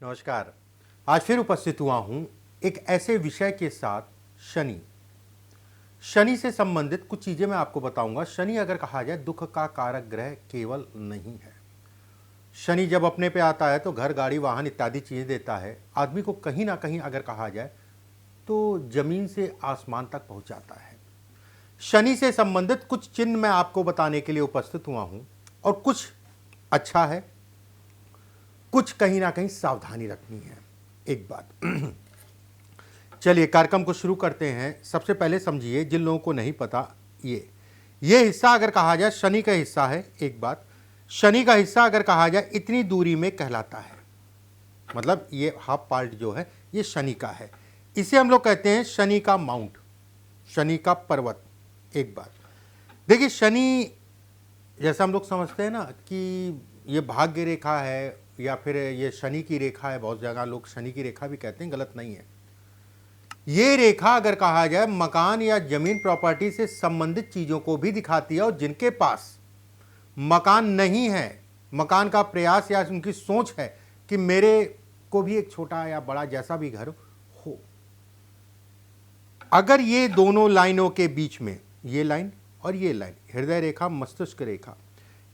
नमस्कार। आज फिर उपस्थित हुआ हूं एक ऐसे विषय के साथ, शनि। शनि से संबंधित कुछ चीजें मैं आपको बताऊंगा। शनि अगर कहा जाए दुख का कारक ग्रह केवल नहीं है। शनि जब अपने पे आता है तो घर, गाड़ी, वाहन इत्यादि चीजें देता है। आदमी को कहीं ना कहीं अगर कहा जाए तो जमीन से आसमान तक पहुंचाता है। शनि से संबंधित कुछ चिन्ह मैं आपको बताने के लिए उपस्थित हुआ हूं, और कुछ अच्छा है, कुछ कहीं ना कहीं सावधानी रखनी है। एक बात चलिए कार्यक्रम को शुरू करते हैं। सबसे पहले समझिए, जिन लोगों को नहीं पता, ये हिस्सा अगर कहा जाए शनि का हिस्सा है। एक बात, शनि का हिस्सा अगर कहा जाए इतनी दूरी में कहलाता है, मतलब ये हाफ पार्ट जो है ये शनि का है। इसे हम लोग कहते हैं शनि का माउंट, शनि का पर्वत। एक बात देखिए, शनि जैसा हम लोग समझते हैं ना कि ये भाग्य रेखा है या फिर ये शनि की रेखा है। बहुत जगह लोग शनि की रेखा भी कहते हैं, गलत नहीं है। ये रेखा अगर कहा जाए मकान या जमीन प्रॉपर्टी से संबंधित चीजों को भी दिखाती है। और जिनके पास मकान नहीं है, मकान का प्रयास या उनकी सोच है कि मेरे को भी एक छोटा या बड़ा जैसा भी घर हो, अगर ये दोनों लाइनों के बीच में, ये लाइन और ये लाइन, हृदय रेखा मस्तिष्क रेखा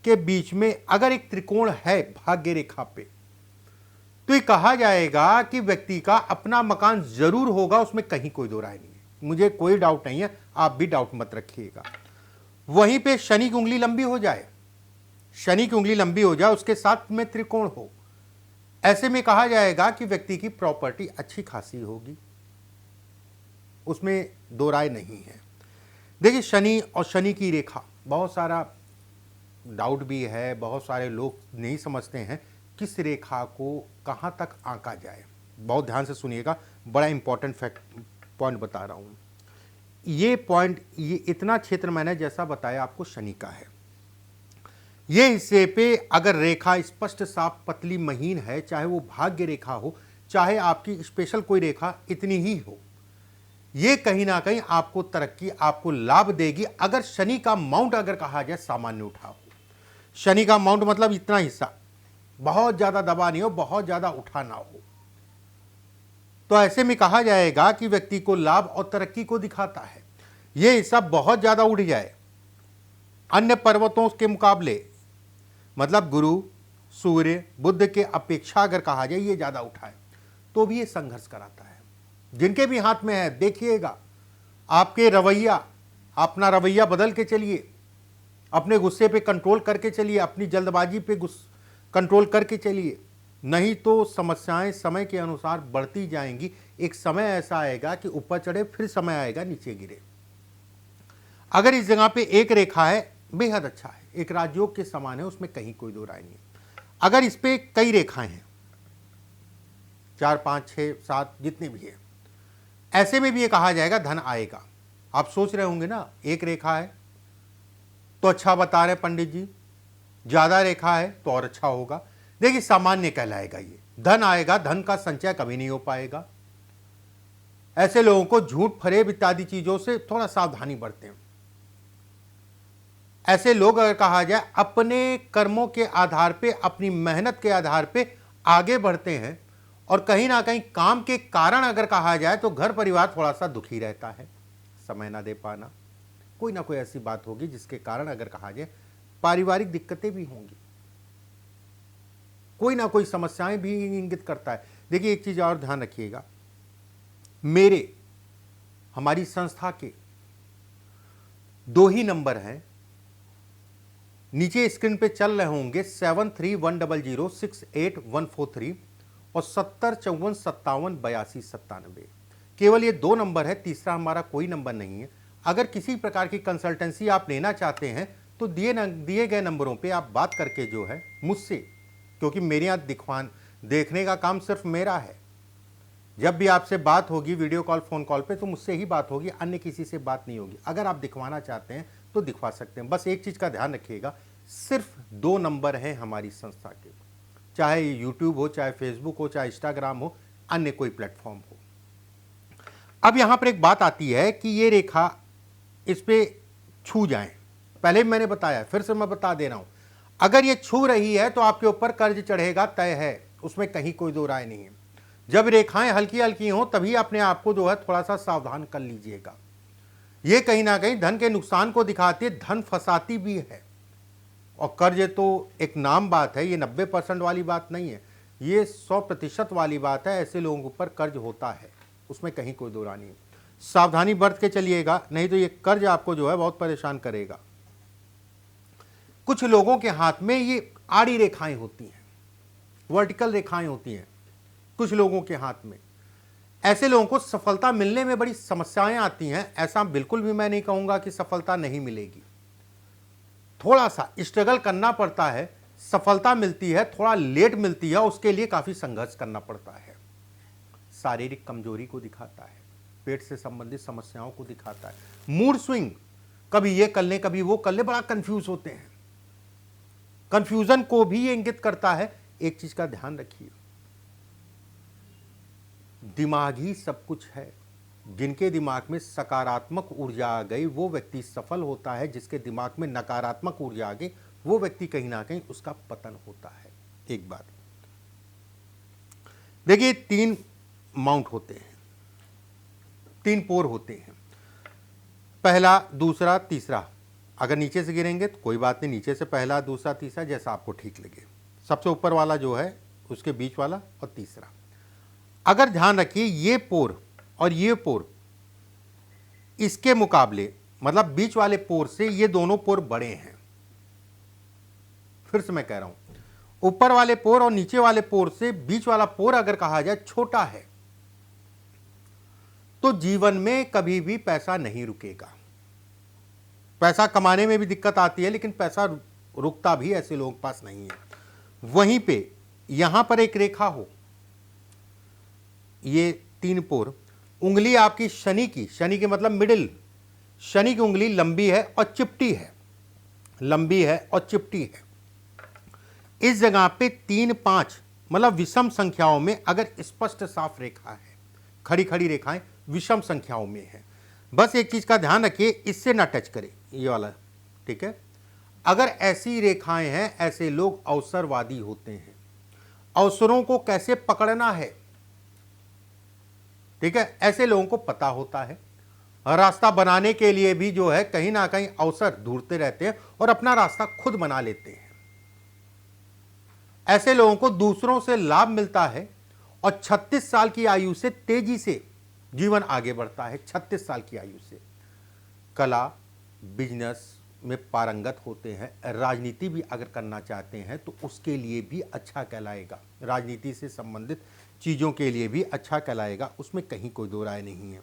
के बीच में अगर एक त्रिकोण है भाग्य रेखा पे, तो ये कहा जाएगा कि व्यक्ति का अपना मकान जरूर होगा। उसमें कहीं कोई दो राय नहीं है, मुझे कोई डाउट नहीं है, आप भी डाउट मत रखिएगा। वहीं पे शनि की उंगली लंबी हो जाए, शनि की उंगली लंबी हो जाए, उसके साथ में त्रिकोण हो, ऐसे में कहा जाएगा कि व्यक्ति की प्रॉपर्टी अच्छी खासी होगी। उसमें दो राय नहीं है। देखिए, शनि और शनि की रेखा, बहुत सारा डाउट भी है, बहुत सारे लोग नहीं समझते हैं किस रेखा को कहाँ तक आंका जाए। बहुत ध्यान से सुनिएगा, बड़ा इंपॉर्टेंट फैक्ट पॉइंट बता रहा हूँ। ये पॉइंट, ये इतना क्षेत्र मैंने जैसा बताया आपको शनि का है। ये हिस्से पे अगर रेखा स्पष्ट, साफ, पतली, महीन है, चाहे वो भाग्य रेखा हो, चाहे आपकी स्पेशल कोई रेखा इतनी ही हो, ये कहीं ना कहीं आपको तरक्की, आपको लाभ देगी। अगर शनि का माउंट अगर कहा जाए सामान्य उठा हो, शनि का माउंट मतलब इतना हिस्सा, बहुत ज्यादा दबा नहीं हो, बहुत ज्यादा उठा ना हो, तो ऐसे में कहा जाएगा कि व्यक्ति को लाभ और तरक्की को दिखाता है। यह हिस्सा बहुत ज्यादा उठ जाए अन्य पर्वतों के मुकाबले, मतलब गुरु, सूर्य, बुध के अपेक्षा अगर कहा जाए ये ज्यादा उठाए, तो भी ये संघर्ष कराता है। जिनके भी हाथ में है, देखिएगा आपके रवैया, अपना रवैया बदल के चलिए, अपने गुस्से पे कंट्रोल करके चलिए, अपनी जल्दबाजी पे कंट्रोल करके चलिए, नहीं तो समस्याएं समय के अनुसार बढ़ती जाएंगी। एक समय ऐसा आएगा कि ऊपर चढ़े, फिर समय आएगा नीचे गिरे। अगर इस जगह पे एक रेखा है, बेहद अच्छा है, एक राजयोग के समान है, उसमें कहीं कोई दो राय नहीं है। अगर इस पे कई रेखाएं हैं, 4, 5, 6, 7 जितनी भी है, ऐसे में भी ये कहा जाएगा धन आएगा। आप सोच रहे होंगे ना, एक रेखा है तो अच्छा बता रहे पंडित जी, ज्यादा रेखा है तो और अच्छा होगा। देखिए, सामान्य कहलाएगा ये, धन आएगा, धन का संचय कभी नहीं हो पाएगा। ऐसे लोगों को झूठ, फरेब इत्यादि चीजों से थोड़ा सावधानी बरतें। ऐसे लोग अगर कहा जाए अपने कर्मों के आधार पे, अपनी मेहनत के आधार पे आगे बढ़ते हैं, और कहीं ना कहीं काम के कारण अगर कहा जाए तो घर परिवार थोड़ा सा दुखी रहता है, समय ना दे पाना, कोई ना कोई ऐसी बात होगी जिसके कारण अगर कहा जाए पारिवारिक दिक्कतें भी होंगी, कोई ना कोई समस्याएं भी इंगित करता है। देखिए, एक चीज और ध्यान रखिएगा, हमारी संस्था के 2 ही नंबर हैं, नीचे स्क्रीन पे चल रहे होंगे, 7310068143 और 7054578297। केवल ये 2 नंबर है, तीसरा हमारा कोई नंबर नहीं है। अगर किसी प्रकार की कंसल्टेंसी आप लेना चाहते हैं तो दिए गए नंबरों पे आप बात करके जो है मुझसे, क्योंकि मेरे यहाँ देखने का काम सिर्फ मेरा है। जब भी आपसे बात होगी वीडियो कॉल, फोन कॉल पे, तो मुझसे ही बात होगी, अन्य किसी से बात नहीं होगी। अगर आप दिखवाना चाहते हैं तो दिखवा सकते हैं। बस एक चीज का ध्यान रखिएगा, सिर्फ 2 नंबर हैं हमारी संस्था के, चाहे यूट्यूब हो, चाहे फेसबुक हो, चाहे इंस्टाग्राम हो, अन्य कोई प्लेटफॉर्म हो। अब यहां पर एक बात आती है कि ये रेखा इस पे छू जाए, पहले भी मैंने बताया, फिर से मैं बता दे रहा हूं, अगर ये छू रही है तो आपके ऊपर कर्ज चढ़ेगा, तय है। उसमें कहीं कोई दो राय नहीं है। जब रेखाएं हल्की हल्की हों तभी अपने आप को जो है थोड़ा सा सावधान कर लीजिएगा। ये कहीं ना कहीं धन के नुकसान को दिखाती है, धन फंसाती भी है। और कर्ज तो एक नाम बात है, ये 90% वाली बात नहीं है, ये 100% वाली बात है। ऐसे लोगों के ऊपर कर्ज होता है, उसमें कहीं कोई दो राय नहीं है। सावधानी बरत के चलिएगा, नहीं तो ये कर्ज आपको जो है बहुत परेशान करेगा। कुछ लोगों के हाथ में ये आड़ी रेखाएं होती हैं, वर्टिकल रेखाएं होती हैं कुछ लोगों के हाथ में। ऐसे लोगों को सफलता मिलने में बड़ी समस्याएं आती हैं। ऐसा बिल्कुल भी मैं नहीं कहूंगा कि सफलता नहीं मिलेगी, थोड़ा सा स्ट्रगल करना पड़ता है, सफलता मिलती है, थोड़ा लेट मिलती है, उसके लिए काफी संघर्ष करना पड़ता है। शारीरिक कमजोरी को दिखाता है, पेट से संबंधित समस्याओं को दिखाता है, मूड स्विंग, कभी ये कर ले कभी वो कर ले, बड़ा कंफ्यूज होते हैं। कंफ्यूजन को भी ये इंगित करता है। एक चीज का ध्यान रखिए, दिमाग ही सब कुछ है। जिनके दिमाग में सकारात्मक ऊर्जा आ गई वो व्यक्ति सफल होता है, जिसके दिमाग में नकारात्मक ऊर्जा आ गई वो व्यक्ति कहीं ना कहीं उसका पतन होता है। एक बात देखिए, 3 माउंट होते हैं, 3 पोर होते हैं, पहला, दूसरा, तीसरा। अगर नीचे से गिरेंगे तो कोई बात नहीं, नीचे से पहला, दूसरा, तीसरा, जैसा आपको ठीक लगे। सबसे ऊपर वाला जो है उसके बीच वाला और तीसरा। अगर ध्यान रखिए, ये पोर और ये पोर इसके मुकाबले, मतलब बीच वाले पोर से ये दोनों पोर बड़े हैं। फिर से मैं कह रहा हूं, ऊपर वाले पोर और नीचे वाले पोर से बीच वाला पोर अगर कहा जाए छोटा है तो जीवन में कभी भी पैसा नहीं रुकेगा। पैसा कमाने में भी दिक्कत आती है, लेकिन पैसा रुकता भी ऐसे लोगों के पास नहीं है। वहीं पे यहां पर एक रेखा हो, ये 3 पोर, उंगली आपकी शनि की मतलब मिडिल, शनि की उंगली लंबी है और चिपटी है, लंबी है और चिपटी है। इस जगह पे 3, 5 मतलब विषम संख्याओं में अगर स्पष्ट साफ रेखा है, खड़ी खड़ी रेखाएं विषम संख्याओं में है। बस एक चीज का ध्यान रखिए, इससे ना टच करें ये वाला, ठीक है। अगर ऐसी रेखाएं हैं, ऐसे लोग अवसरवादी होते हैं। अवसरों को कैसे पकड़ना है, ठीक है, ऐसे लोगों को पता होता है। रास्ता बनाने के लिए भी जो है कहीं ना कहीं अवसर ढूंढते रहते हैं और अपना रास्ता खुद बना लेते हैं। ऐसे लोगों को दूसरों से लाभ मिलता है और 36 साल की आयु से तेजी से जीवन आगे बढ़ता है। 36 साल की आयु से कला, बिजनेस में पारंगत होते हैं। राजनीति भी अगर करना चाहते हैं तो उसके लिए भी अच्छा कहलाएगा, राजनीति से संबंधित चीज़ों के लिए भी अच्छा कहलाएगा, उसमें कहीं कोई दो राय नहीं है।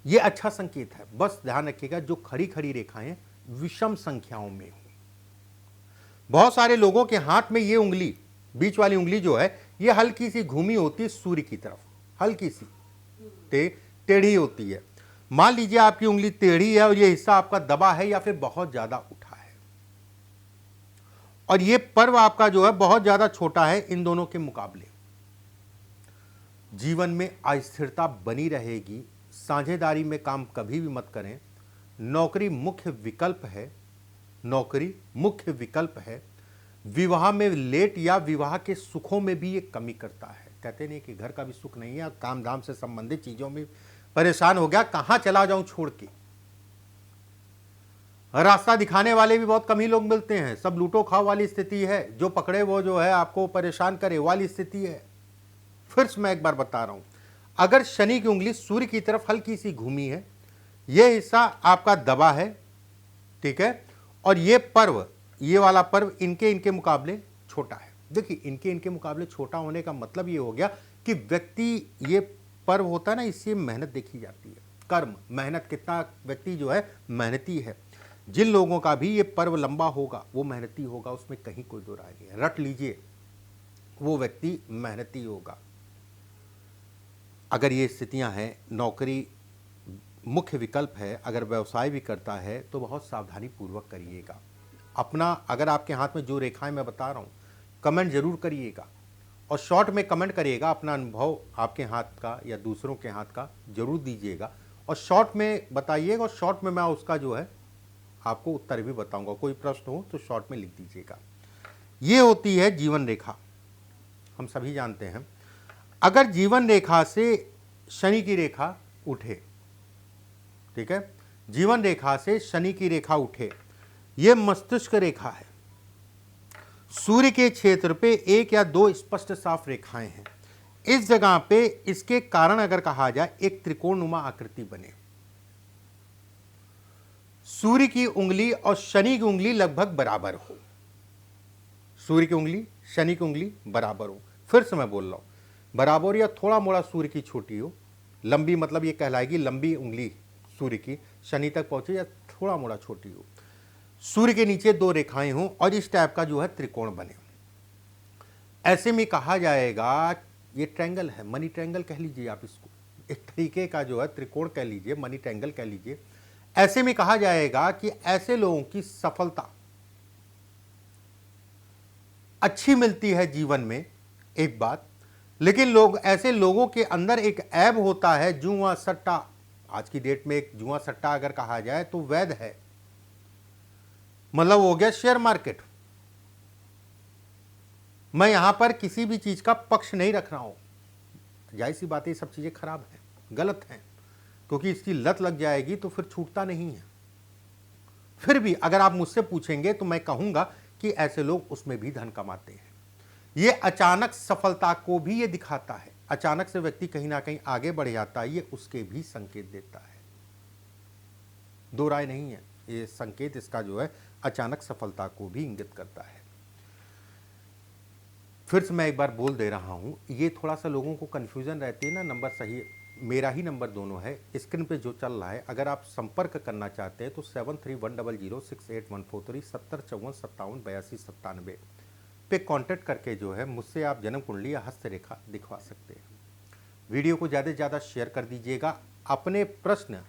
ये अच्छा संकेत है। बस ध्यान रखिएगा, जो खड़ी खड़ी रेखाएं विषम संख्याओं में हो। बहुत सारे लोगों के हाथ में ये उंगली, बीच वाली उंगली जो है, ये हल्की सी घूमी होती है सूर्य की तरफ, हल्की सी टेढ़ी होती है। मान लीजिए आपकी उंगली टेढ़ी है और ये हिस्सा आपका दबा है या फिर बहुत ज्यादा उठा है, और ये पर्व आपका जो है बहुत ज्यादा छोटा है इन दोनों के मुकाबले। जीवन में अस्थिरता बनी रहेगी। साझेदारी में काम कभी भी मत करें। नौकरी मुख्य विकल्प है, नौकरी मुख्य विकल्प है। विवाह में लेट या विवाह के सुखों में भी ये कमी करता है। कहते नहीं कि घर का भी सुख नहीं है, काम धाम से संबंधित चीजों में परेशान हो गया, कहां चला जाऊं छोड़ के। रास्ता दिखाने वाले भी बहुत कम ही लोग मिलते हैं, सब लूटो खाओ वाली स्थिति है, जो पकड़े वो जो है आपको परेशान करे वाली स्थिति है। फिर से मैं एक बार बता रहा हूं, अगर शनि की उंगली सूर्य की तरफ हल्की सी घूमी है, यह हिस्सा आपका दबा है, ठीक है, और ये पर्व, ये वाला पर्व इनके मुकाबले छोटा है। देखिए, इनके मुकाबले छोटा होने का मतलब ये हो गया कि व्यक्ति, ये पर्व होता है ना, इससे मेहनत देखी जाती है, कर्म, मेहनत, कितना व्यक्ति जो है मेहनती है। जिन लोगों का भी ये पर्व लंबा होगा वो मेहनती होगा, उसमें कहीं कोई दो राय नहीं है। रट लीजिए, वो व्यक्ति मेहनती होगा। अगर ये स्थितियां हैं, नौकरी मुख्य विकल्प है, अगर व्यवसाय भी करता है तो बहुत सावधानी पूर्वक करिएगा। अपना, अगर आपके हाथ में जो रेखाएं मैं बता रहा हूं, कमेंट जरूर करिएगा और शॉर्ट में कमेंट करिएगा। अपना अनुभव आपके हाथ का या दूसरों के हाथ का जरूर दीजिएगा और शॉर्ट में बताइएगा, और शॉर्ट में मैं उसका जो है आपको उत्तर भी बताऊंगा। कोई प्रश्न हो तो शॉर्ट में लिख दीजिएगा। ये होती है जीवन रेखा। हम सभी जानते हैं, अगर जीवन रेखा से शनि की रेखा उठे, ठीक है, जीवन रेखा से शनि की रेखा उठे, यह मस्तिष्क रेखा है, सूर्य के क्षेत्र पे एक या दो स्पष्ट साफ रेखाएं हैं, इस जगह पे इसके कारण अगर कहा जाए एक त्रिकोणनुमा आकृति बने, सूर्य की उंगली और शनि की उंगली लगभग बराबर हो, सूर्य की उंगली शनि की उंगली बराबर हो, फिर से मैं बोल रहा हूं बराबर या थोड़ा मोड़ा सूर्य की छोटी हो, लंबी मतलब ये कहलाएगी लंबी उंगली सूर्य की शनि तक पहुंचे या थोड़ा मोड़ा छोटी हो, सूर्य के नीचे दो रेखाएं हों और इस टाइप का जो है त्रिकोण बने, ऐसे में कहा जाएगा ये ट्रायंगल है, मनी ट्रायंगल कह लीजिए आप इसको, एक तरीके का जो है त्रिकोण कह लीजिए, मनी ट्रायंगल कह लीजिए। ऐसे में कहा जाएगा कि ऐसे लोगों की सफलता अच्छी मिलती है जीवन में, एक बात, लेकिन लोग ऐसे लोगों के अंदर एक ऐब होता है, जुआ सट्टा, आज की डेट में एक जुआ सट्टा अगर कहा जाए तो वैध है, मतलब हो गया शेयर मार्केट। मैं यहां पर किसी भी चीज का पक्ष नहीं रख रहा हूं, जाहिर सी बात है, ये सब चीजें खराब हैं, गलत हैं, क्योंकि इसकी लत लग जाएगी तो फिर छूटता नहीं है। फिर भी अगर आप मुझसे पूछेंगे तो मैं कहूंगा कि ऐसे लोग उसमें भी धन कमाते हैं। ये अचानक सफलता को भी ये दिखाता है, अचानक से व्यक्ति कहीं ना कहीं आगे बढ़ जाता है, ये उसके भी संकेत देता है, दो राय नहीं है, ये संकेत इसका जो है अचानक सफलता को भी इंगित करता है। फिर से मैं एक बार बोल दे रहा हूं, ये थोड़ा सा लोगों को कंफ्यूजन रहती है ना, नंबर सही मेरा ही नंबर दोनों है स्क्रीन पे जो चल रहा है, अगर आप संपर्क करना चाहते हैं तो 7310068143 705457 पे कांटेक्ट करके जो है मुझसे आप जन्म कुंडली या हस्तरेखा दिखवा सकते हैं। वीडियो को ज़्यादा से ज़्यादा शेयर कर दीजिएगा। अपने प्रश्न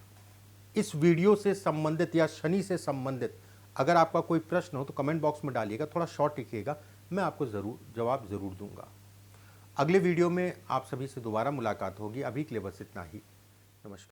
इस वीडियो से संबंधित या शनि से संबंधित अगर आपका कोई प्रश्न हो तो कमेंट बॉक्स में डालिएगा, थोड़ा शॉर्ट लिखिएगा, मैं आपको जवाब ज़रूर दूंगा। अगले वीडियो में आप सभी से दोबारा मुलाकात होगी, अभी के लिए बस इतना ही, नमस्कार।